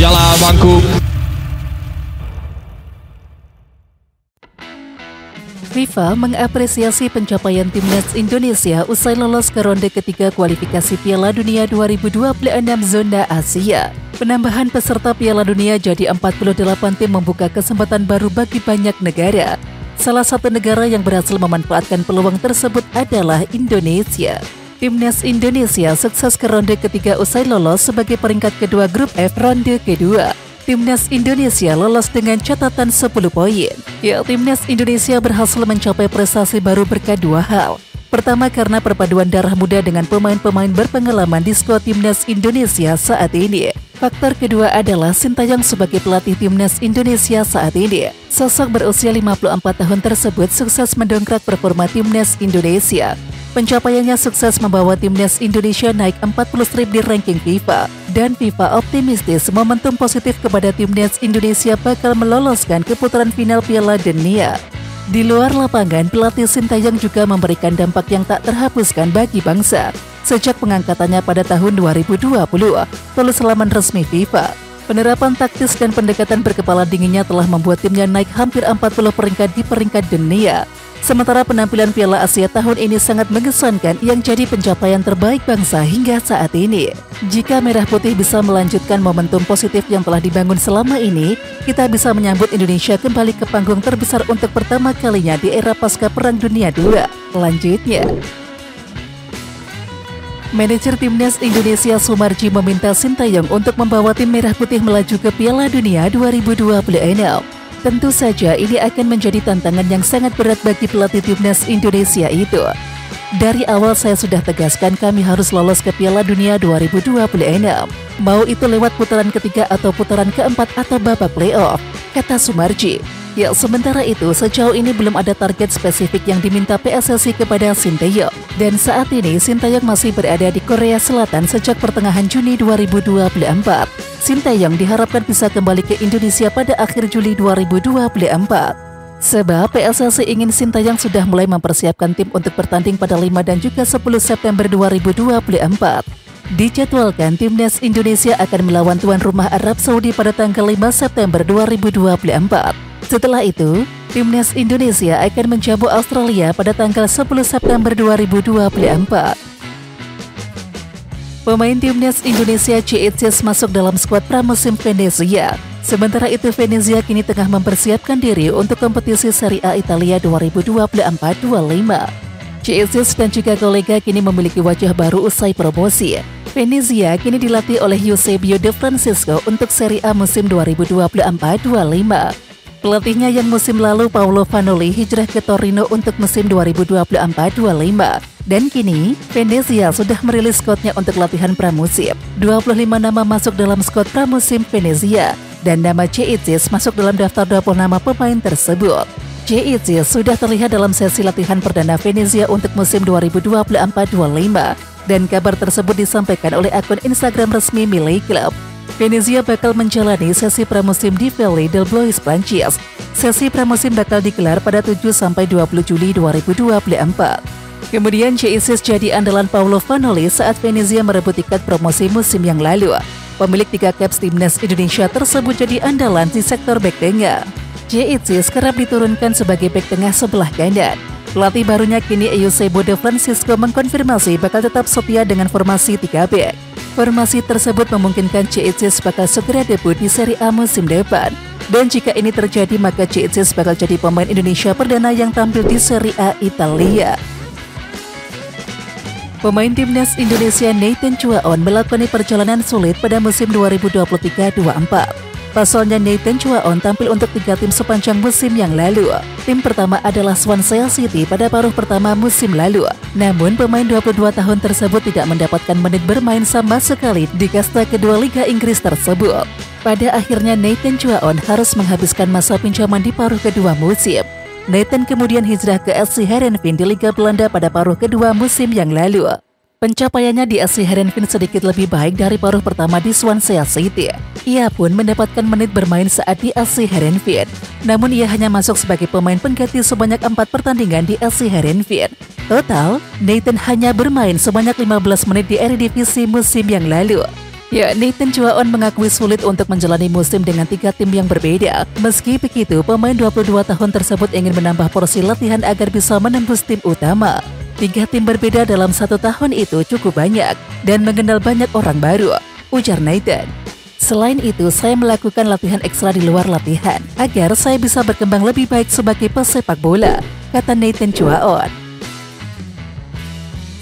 Jala Bangku. FIFA mengapresiasi pencapaian timnas Indonesia usai lolos ke ronde ketiga kualifikasi Piala Dunia 2026 zona Asia. Penambahan peserta Piala Dunia jadi 48 tim membuka kesempatan baru bagi banyak negara. Salah satu negara yang berhasil memanfaatkan peluang tersebut adalah Indonesia. Timnas Indonesia sukses ke ronde ketiga usai lolos sebagai peringkat kedua grup F ronde kedua. Timnas Indonesia lolos dengan catatan 10 poin. Timnas Indonesia berhasil mencapai prestasi baru berkat dua hal. Pertama, karena perpaduan darah muda dengan pemain-pemain berpengalaman di skuad Timnas Indonesia saat ini. Faktor kedua adalah Sintayong sebagai pelatih Timnas Indonesia saat ini. Sosok berusia 54 tahun tersebut sukses mendongkrak performa Timnas Indonesia. Pencapaiannya sukses membawa Timnas Indonesia naik 40 strip di ranking FIFA. Dan FIFA optimistis momentum positif kepada Timnas Indonesia bakal meloloskan ke putaran final Piala Dunia. Di luar lapangan, pelatih Sintayong juga memberikan dampak yang tak terhapuskan bagi bangsa. Sejak pengangkatannya pada tahun 2020, tulis laman resmi FIFA. Penerapan taktis dan pendekatan berkepala dinginnya telah membuat timnya naik hampir 40 peringkat di peringkat dunia. Sementara penampilan Piala Asia tahun ini sangat mengesankan yang jadi pencapaian terbaik bangsa hingga saat ini. Jika Merah Putih bisa melanjutkan momentum positif yang telah dibangun selama ini, kita bisa menyambut Indonesia kembali ke panggung terbesar untuk pertama kalinya di era pasca Perang Dunia II. Lanjutnya, manajer Timnas Indonesia Sumarji meminta Sintayong untuk membawa tim Merah Putih melaju ke Piala Dunia 2026. Tentu saja ini akan menjadi tantangan yang sangat berat bagi pelatih Timnas Indonesia itu. Dari awal saya sudah tegaskan kami harus lolos ke Piala Dunia 2026. Mau itu lewat putaran ketiga atau putaran keempat atau babak playoff, kata Sumarji. Sementara itu sejauh ini belum ada target spesifik yang diminta PSSI kepada Sintayong. Dan saat ini Sintayong masih berada di Korea Selatan sejak pertengahan Juni 2024. Sintayong diharapkan bisa kembali ke Indonesia pada akhir Juli 2024. Sebab PSSI ingin Sintayong sudah mulai mempersiapkan tim untuk bertanding pada 5 dan juga 10 September 2024. Dijadwalkan Timnas Indonesia akan melawan tuan rumah Arab Saudi pada tanggal 5 September 2024. Setelah itu, Timnas Indonesia akan menjamu Australia pada tanggal 10 September 2024. Pemain Timnas Indonesia Ceicis masuk dalam skuad pramusim Venezia. Sementara itu Venezia kini tengah mempersiapkan diri untuk kompetisi Serie A Italia 2024-25. Ceicis dan juga kolega kini memiliki wajah baru usai promosi. Venezia kini dilatih oleh Eusebio De Francisco untuk Serie A musim 2024-25. Pelatihnya yang musim lalu Paolo Vanoli hijrah ke Torino untuk musim 2024-25. Dan kini, Venezia sudah merilis skuadnya untuk latihan pramusim. 25 nama masuk dalam skuad pramusim Venezia. Dan nama Ceicis masuk dalam daftar 20 nama pemain tersebut. Ceicis sudah terlihat dalam sesi latihan perdana Venezia untuk musim 2024-25. Dan kabar tersebut disampaikan oleh akun Instagram resmi milik klub. Venezia bakal menjalani sesi pramusim di Valley del Blois, Prancis. Sesi pramusim bakal digelar pada 7-20 Juli 2024. Kemudian Ceicis jadi andalan Paolo Vanoli saat Venezia merebut tiket promosi musim yang lalu. Pemilik 3 caps Timnas Indonesia tersebut jadi andalan di sektor bek tengah. Ceicis kerap diturunkan sebagai bek tengah sebelah kanan. Pelatih barunya kini Eusebio De Francisco mengkonfirmasi bakal tetap setia dengan formasi 3 bek. Formasi tersebut memungkinkan Ceicis bakal segera debut di Serie A musim depan. Dan jika ini terjadi maka Ceicis bakal jadi pemain Indonesia perdana yang tampil di Serie A Italia. Pemain Timnas Indonesia Nathan Chuaon melakoni perjalanan sulit pada musim 2023-24. Pasalnya Nathan Chuaon tampil untuk 3 tim sepanjang musim yang lalu. Tim pertama adalah Swansea City pada paruh pertama musim lalu. Namun pemain 22 tahun tersebut tidak mendapatkan menit bermain sama sekali di kasta kedua Liga Inggris tersebut. Pada akhirnya Nathan Chuaon harus menghabiskan masa pinjaman di paruh kedua musim. Nathan kemudian hijrah ke SC Heerenveen di Liga Belanda pada paruh kedua musim yang lalu. Pencapaiannya di SC Heerenveen sedikit lebih baik dari paruh pertama di Swansea City. Ia pun mendapatkan menit bermain saat di SC Heerenveen. Namun ia hanya masuk sebagai pemain pengganti sebanyak 4 pertandingan di SC Heerenveen. Total, Nathan hanya bermain sebanyak 15 menit di Eredivisie musim yang lalu. Ya, Nathan Chuaon mengakui sulit untuk menjalani musim dengan 3 tim yang berbeda. Meski begitu, pemain 22 tahun tersebut ingin menambah porsi latihan agar bisa menembus tim utama. 3 tim berbeda dalam 1 tahun itu cukup banyak dan mengenal banyak orang baru, ujar Nathan. Selain itu, saya melakukan latihan ekstra di luar latihan agar saya bisa berkembang lebih baik sebagai pesepak bola, kata Nathan Chuaon.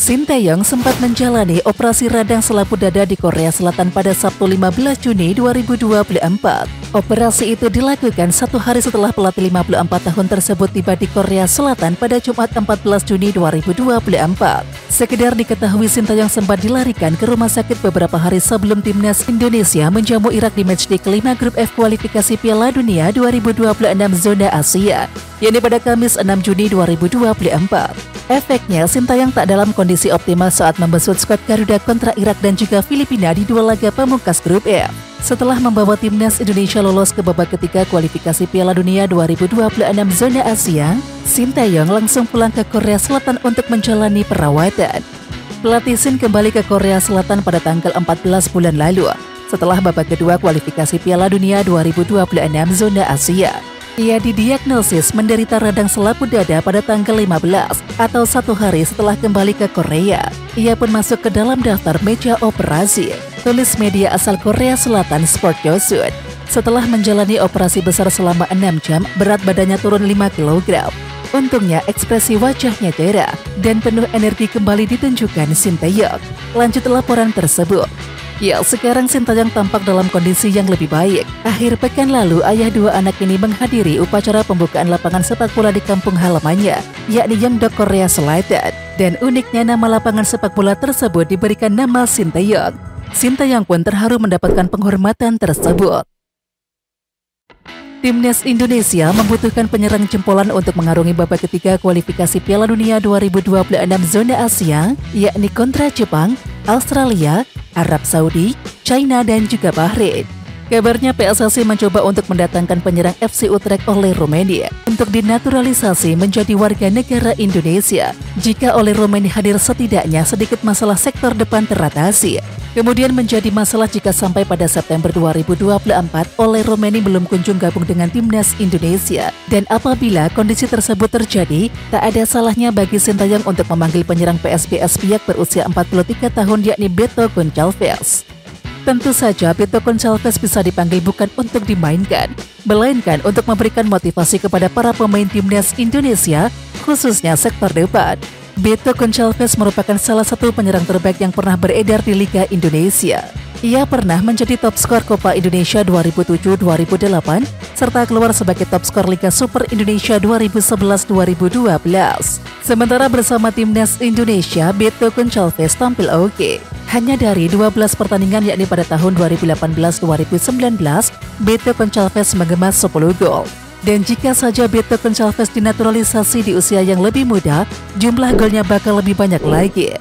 Shin Tae-yong sempat menjalani operasi radang selaput dada di Korea Selatan pada Sabtu 15 Juni 2024. Operasi itu dilakukan 1 hari setelah pelatih 54 tahun tersebut tiba di Korea Selatan pada Jumat 14 Juni 2024. Sekedar diketahui, Shin Tae-yong sempat dilarikan ke rumah sakit beberapa hari sebelum timnas Indonesia menjamu Irak di matchday kelima grup F kualifikasi Piala Dunia 2026 zona Asia, yakni pada Kamis 6 Juni 2024. Efeknya, Shin Tae-yong tak dalam kondisi optimal saat membesut skuad Garuda kontra Irak dan juga Filipina di 2 laga pamungkas grup F. Setelah membawa timnas Indonesia lolos ke babak ketiga kualifikasi Piala Dunia 2026 zona Asia, Shin Tae-yong langsung pulang ke Korea Selatan untuk menjalani perawatan. Pelatih Shin kembali ke Korea Selatan pada tanggal 14 bulan lalu, setelah babak kedua kualifikasi Piala Dunia 2026 zona Asia. Ia didiagnosis menderita radang selaput dada pada tanggal 15 atau 1 hari setelah kembali ke Korea. Ia pun masuk ke dalam daftar meja operasi, tulis media asal Korea Selatan Sport Yosun. Setelah menjalani operasi besar selama 6 jam, berat badannya turun 5 kg. Untungnya ekspresi wajahnya cerah dan penuh energi kembali ditunjukkan Shin Tae-yong. Lanjut laporan tersebut. Ya, sekarang Shin Tae-yong tampak dalam kondisi yang lebih baik. Akhir pekan lalu, ayah 2 anak ini menghadiri upacara pembukaan lapangan sepak bola di kampung halamannya, yakni Yeongdeok, Korea Selatan. Dan uniknya, nama lapangan sepak bola tersebut diberikan nama Shin Tae-yong. Shin Tae-yong pun terharu mendapatkan penghormatan tersebut. Timnas Indonesia membutuhkan penyerang jempolan untuk mengarungi babak ketiga kualifikasi Piala Dunia 2026 zona Asia, yakni kontra Jepang, Australia, Arab Saudi, China, dan juga Bahrain. Kabarnya PSSI mencoba untuk mendatangkan penyerang FC Utrecht oleh Romania untuk dinaturalisasi menjadi warga negara Indonesia. Jika oleh Romania hadir, setidaknya sedikit masalah sektor depan teratasi. Kemudian menjadi masalah jika sampai pada September 2024 oleh Romania belum kunjung gabung dengan timnas Indonesia. Dan apabila kondisi tersebut terjadi, tak ada salahnya bagi Shin Tae-yong untuk memanggil penyerang PSPS Biak berusia 43 tahun yakni Beto Gonçalves. Tentu saja Beto Gonçalves bisa dipanggil bukan untuk dimainkan, melainkan untuk memberikan motivasi kepada para pemain timnas Indonesia, khususnya sektor depan. Beto Gonçalves merupakan salah satu penyerang terbaik yang pernah beredar di Liga Indonesia. Ia pernah menjadi top skor Copa Indonesia 2007-2008, serta keluar sebagai top skor Liga Super Indonesia 2011-2012. Sementara bersama timnas Indonesia, Beto Gonçalves tampil oke. Hanya dari 12 pertandingan yakni pada tahun 2018-2019, Beto Gonçalves mengemas 10 gol. Dan jika saja Beto Gonçalves dinaturalisasi di usia yang lebih muda, jumlah golnya bakal lebih banyak lagi.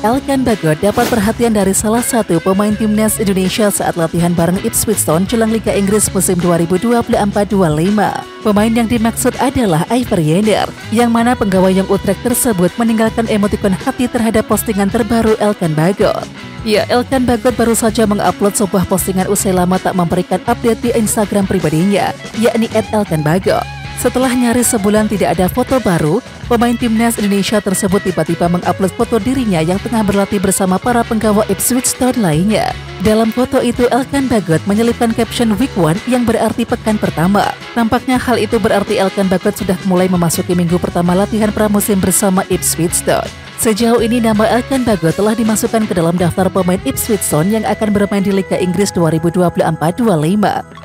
Elkan Bagot dapat perhatian dari salah satu pemain timnas Indonesia saat latihan bareng Ipswich Town jelang Liga Inggris musim 2024-25. Pemain yang dimaksud adalah Iver Jenner, yang mana penggawa Young Utrecht tersebut meninggalkan emotikon hati terhadap postingan terbaru Elkan Bagot. Ya, Elkan Bagot baru saja mengupload sebuah postingan usai lama tak memberikan update di Instagram pribadinya, yakni @elkanbagot. Setelah nyaris sebulan tidak ada foto baru, pemain timnas Indonesia tersebut tiba-tiba mengupload foto dirinya yang tengah berlatih bersama para penggawa Ipswich Town lainnya. Dalam foto itu, Elkan Bagot menyelipkan caption Week 1 yang berarti pekan pertama. Tampaknya hal itu berarti Elkan Bagot sudah mulai memasuki minggu pertama latihan pramusim bersama Ipswich Town. Sejauh ini nama Elkan Bagot telah dimasukkan ke dalam daftar pemain Ipswich Town yang akan bermain di Liga Inggris 2024-25.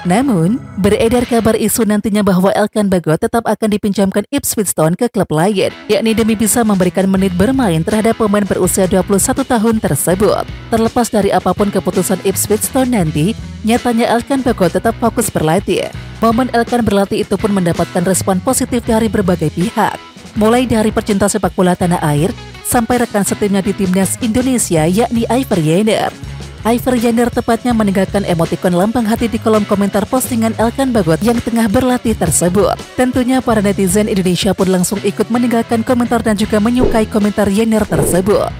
Namun, beredar kabar isu nantinya bahwa Elkan Bagot tetap akan dipinjamkan Ipswich Town ke klub lain, yakni demi bisa memberikan menit bermain terhadap pemain berusia 21 tahun tersebut. Terlepas dari apapun keputusan Ipswich Town nanti, nyatanya Elkan Bagot tetap fokus berlatih. Momen Elkan berlatih itu pun mendapatkan respon positif dari berbagai pihak, mulai dari pecinta sepak bola tanah air sampai rekan setimnya di timnas Indonesia yakni Iver Jenner. Iver Jenner tepatnya meninggalkan emotikon lambang hati di kolom komentar postingan Elkan Bagot yang tengah berlatih tersebut. Tentunya para netizen Indonesia pun langsung ikut meninggalkan komentar dan juga menyukai komentar Jenner tersebut.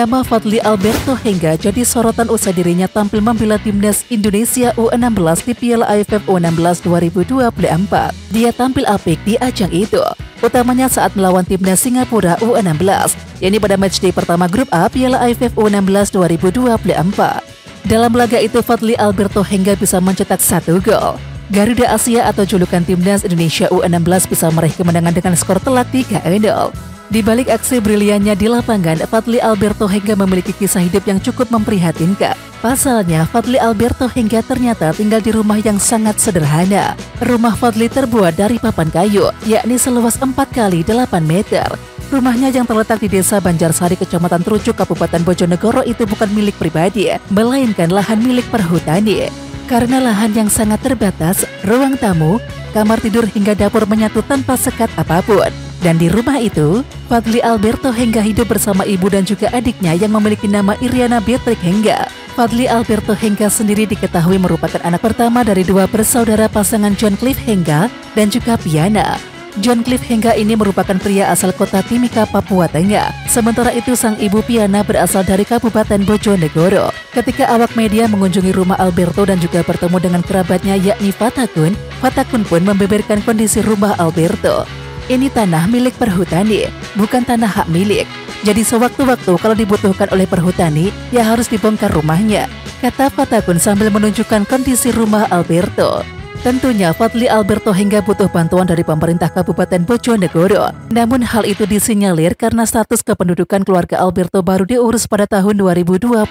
Nama Fadly Alberto Hengga jadi sorotan usai dirinya tampil membela timnas Indonesia U16 di Piala AFF U16 2024. Dia tampil apik di ajang itu, utamanya saat melawan timnas Singapura U16, yakni pada matchday pertama grup A Piala AFF U16 2024. Dalam laga itu, Fadly Alberto Hengga bisa mencetak 1 gol. Garuda Asia atau julukan timnas Indonesia U16 bisa meraih kemenangan dengan skor telak 3-0. Di balik aksi briliannya di lapangan, Fadly Alberto Hengga memiliki kisah hidup yang cukup memprihatinkan. Pasalnya, Fadly Alberto Hengga ternyata tinggal di rumah yang sangat sederhana. Rumah Fadly terbuat dari papan kayu, yakni seluas 4 kali 8 meter. Rumahnya yang terletak di Desa Banjarsari, Kecamatan Trucuk, Kabupaten Bojonegoro itu bukan milik pribadi, melainkan lahan milik perhutani. Karena lahan yang sangat terbatas, ruang tamu, kamar tidur hingga dapur menyatu tanpa sekat apapun. Dan di rumah itu, Fadly Alberto Hengga hidup bersama ibu dan juga adiknya yang memiliki nama Iriana Beatrix Hengga. Fadly Alberto Hengga sendiri diketahui merupakan anak pertama dari 2 bersaudara pasangan John Cliff Hengga dan juga Piana. John Cliff Hengga ini merupakan pria asal kota Timika, Papua Tengah. Sementara itu sang ibu Piana berasal dari Kabupaten Bojonegoro. Ketika awak media mengunjungi rumah Alberto dan juga bertemu dengan kerabatnya yakni Fatakun, Fatakun pun membeberkan kondisi rumah Alberto. Ini tanah milik perhutani, bukan tanah hak milik. Jadi sewaktu-waktu kalau dibutuhkan oleh perhutani, ya harus dibongkar rumahnya, kata Fatakun sambil menunjukkan kondisi rumah Alberto. Tentunya Fadly Alberto Hengga butuh bantuan dari pemerintah Kabupaten Bojonegoro. Namun hal itu disinyalir karena status kependudukan keluarga Alberto baru diurus pada tahun 2021.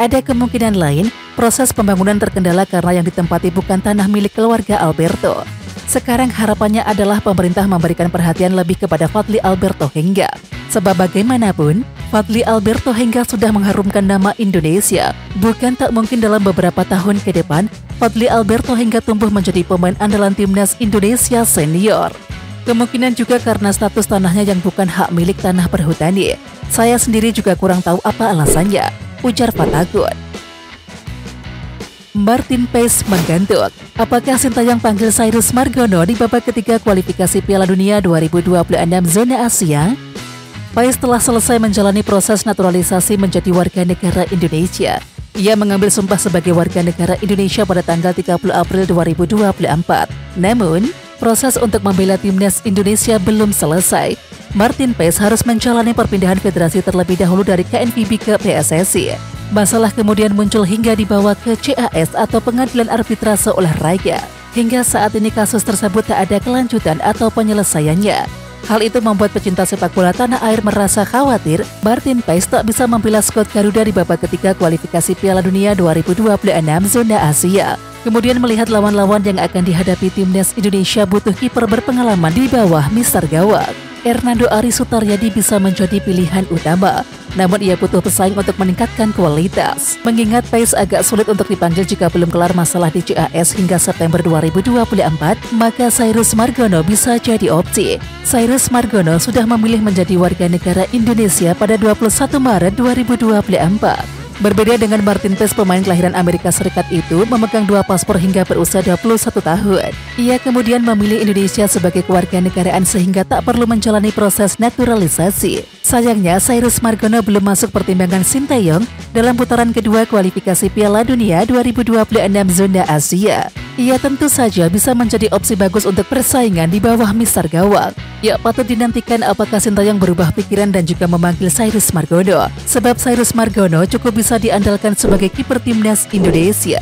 Ada kemungkinan lain, proses pembangunan terkendala karena yang ditempati bukan tanah milik keluarga Alberto. Sekarang harapannya adalah pemerintah memberikan perhatian lebih kepada Fadly Alberto Hengga. Sebab bagaimanapun, Fadly Alberto Hengga sudah mengharumkan nama Indonesia. Bukan tak mungkin dalam beberapa tahun ke depan, Fadly Alberto Hengga tumbuh menjadi pemain andalan timnas Indonesia senior. Kemungkinan juga karena status tanahnya yang bukan hak milik tanah perhutani. Saya sendiri juga kurang tahu apa alasannya, ujar Fatakun. Martin Paes menggantung. Apakah Sintayong panggil Cyrus Margono di babak ketiga kualifikasi Piala Dunia 2026 zona Asia? Paes telah selesai menjalani proses naturalisasi menjadi warga negara Indonesia. Ia mengambil sumpah sebagai warga negara Indonesia pada tanggal 30 April 2024. Namun, proses untuk membela timnas Indonesia belum selesai. Martin Paes harus menjalani perpindahan federasi terlebih dahulu dari KNVB ke PSSI. Masalah kemudian muncul hingga dibawa ke CAS atau Pengadilan Arbitrase Olahraga. Hingga saat ini kasus tersebut tak ada kelanjutan atau penyelesaiannya. Hal itu membuat pecinta sepak bola tanah air merasa khawatir Martin Paes tak bisa membela skuad Garuda di babak ketiga kualifikasi Piala Dunia 2026 zona Asia. Kemudian melihat lawan-lawan yang akan dihadapi timnas Indonesia butuh kiper berpengalaman di bawah Mister Gawang. Hernando Ari Sutaryadi bisa menjadi pilihan utama. Namun ia butuh pesaing untuk meningkatkan kualitas. Mengingat Paes agak sulit untuk dipanggil jika belum kelar masalah di CAS hingga September 2024, maka Cyrus Margono bisa jadi opsi. Cyrus Margono sudah memilih menjadi warga negara Indonesia pada 21 Maret 2024. Berbeda dengan Martin Paes, pemain kelahiran Amerika Serikat itu memegang 2 paspor hingga berusia 21 tahun. Ia kemudian memilih Indonesia sebagai kewarganegaraan sehingga tak perlu menjalani proses naturalisasi. Sayangnya, Cyrus Margono belum masuk pertimbangan Sintayong dalam putaran kedua kualifikasi Piala Dunia 2026 zona Asia. Ia tentu saja bisa menjadi opsi bagus untuk persaingan di bawah Mister Gawang. Ya, patut dinantikan apakah Sintayong berubah pikiran dan juga memanggil Cyrus Margono. Sebab Cyrus Margono cukup bisa diandalkan sebagai kiper timnas Indonesia.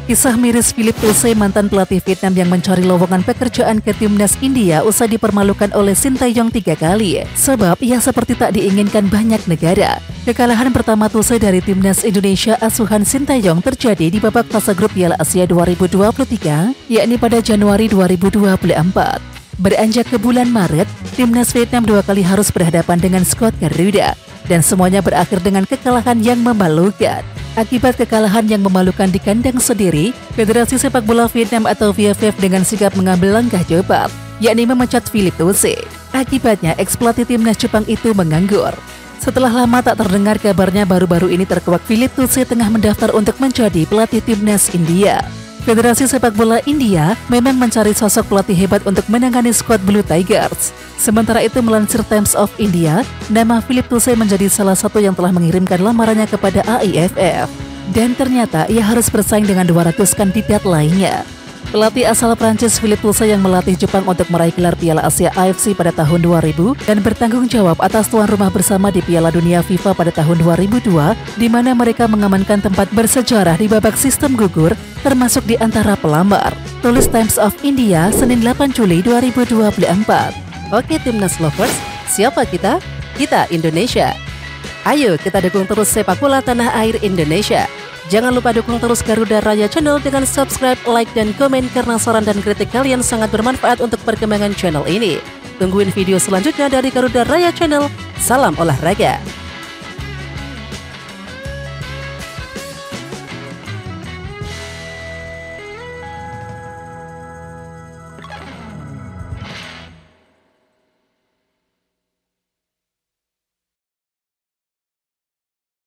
Kisah miris Philippe Thusey, mantan pelatih Vietnam yang mencari lowongan pekerjaan ke timnas India usai dipermalukan oleh Sintayong 3 kali. Sebab ia seperti tak diinginkan banyak negara. Kekalahan pertama Thusey dari timnas Indonesia asuhan Sintayong terjadi di babak fase grup Piala Asia 2023, yakni pada Januari 2024. Beranjak ke bulan Maret, timnas Vietnam 2 kali harus berhadapan dengan skuad Garuda. Dan semuanya berakhir dengan kekalahan yang memalukan. Akibat kekalahan yang memalukan di kandang sendiri, Federasi Sepak Bola Vietnam atau VFF dengan sigap mengambil langkah cepat, yakni memecat Philippe Thusey. Akibatnya, eks-pelatih timnas Jepang itu menganggur. Setelah lama tak terdengar kabarnya, baru-baru ini terkuak Philippe Thusey tengah mendaftar untuk menjadi pelatih timnas India. Federasi Sepak Bola India memang mencari sosok pelatih hebat untuk menangani skuad Blue Tigers. Sementara itu melansir Times of India, nama Philippe Toussaint menjadi salah satu yang telah mengirimkan lamarannya kepada AIFF. Dan ternyata ia harus bersaing dengan 200 kandidat lainnya. Pelatih asal Prancis Philippe Toussaint yang melatih Jepang untuk meraih gelar Piala Asia AFC pada tahun 2000 dan bertanggung jawab atas tuan rumah bersama di Piala Dunia FIFA pada tahun 2002, di mana mereka mengamankan tempat bersejarah di babak sistem gugur, termasuk di antara pelamar. Tulis Times of India, Senin 8 Juli 2024. Oke Timnas Lovers, siapa kita? Kita Indonesia. Ayo kita dukung terus sepak bola tanah air Indonesia. Jangan lupa dukung terus Garuda Raya Channel dengan subscribe, like, dan komen karena saran dan kritik kalian sangat bermanfaat untuk perkembangan channel ini. Tungguin video selanjutnya dari Garuda Raya Channel. Salam olahraga.